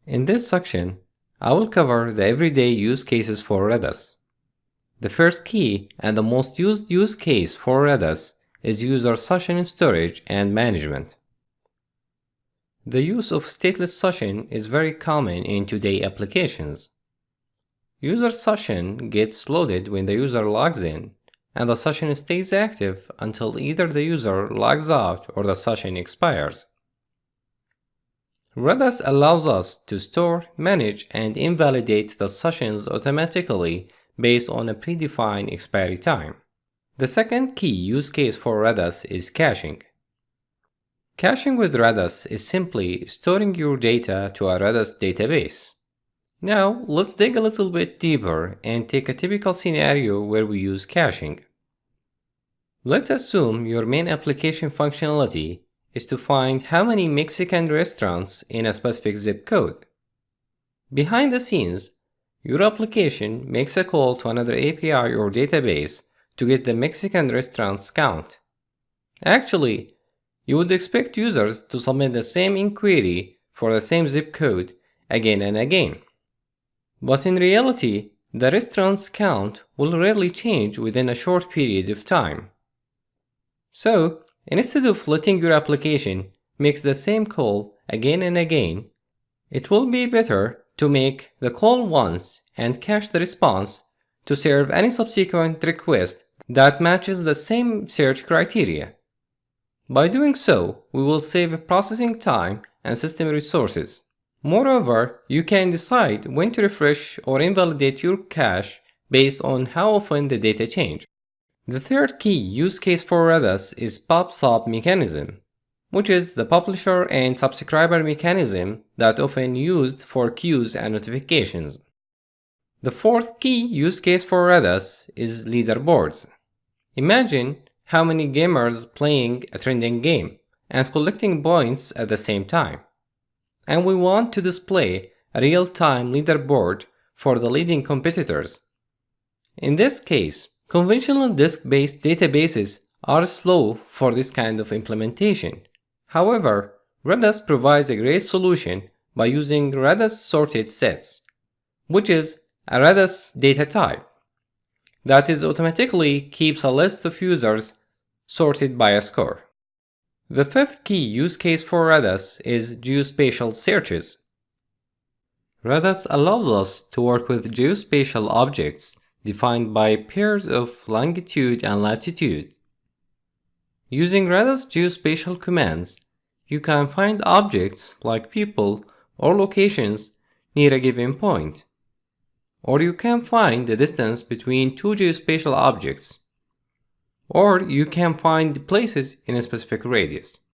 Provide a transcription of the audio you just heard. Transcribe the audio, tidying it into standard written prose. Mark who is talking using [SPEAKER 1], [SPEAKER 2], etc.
[SPEAKER 1] In this section, I will cover the everyday use cases for Redis. The first key and the most used use case for Redis is user session storage and management. The use of stateless session is very common in today's applications. User session gets loaded when the user logs in, and the session stays active until either the user logs out or the session expires. Redis allows us to store, manage, and invalidate the sessions automatically based on a predefined expiry time. The second key use case for Redis is caching. Caching with Redis is simply storing your data to a Redis database. Now, let's dig a little bit deeper and take a typical scenario where we use caching. Let's assume your main application functionality is to find how many Mexican restaurants in a specific zip code. Behind the scenes, your application makes a call to another API or database to get the Mexican restaurants count. Actually, you would expect users to submit the same inquiry for the same zip code again and again. But in reality, the restaurants count will rarely change within a short period of time. So, instead of letting your application make the same call again and again, it will be better to make the call once and cache the response to serve any subsequent request that matches the same search criteria. By doing so, we will save processing time and system resources. Moreover, you can decide when to refresh or invalidate your cache based on how often the data change. The third key use case for Redis is pub/sub mechanism, which is the publisher and subscriber mechanism that often used for queues and notifications. The fourth key use case for Redis is leaderboards. Imagine how many gamers playing a trending game and collecting points at the same time. And we want to display a real-time leaderboard for the leading competitors. In this case, conventional disk-based databases are slow for this kind of implementation. However, Redis provides a great solution by using Redis sorted sets, which is a Redis data type that automatically keeps a list of users sorted by a score. The fifth key use case for Redis is geospatial searches. Redis allows us to work with geospatial objects defined by pairs of longitude and latitude. Using Redis geospatial commands, you can find objects like people or locations near a given point. Or you can find the distance between two geospatial objects. Or you can find places in a specific radius.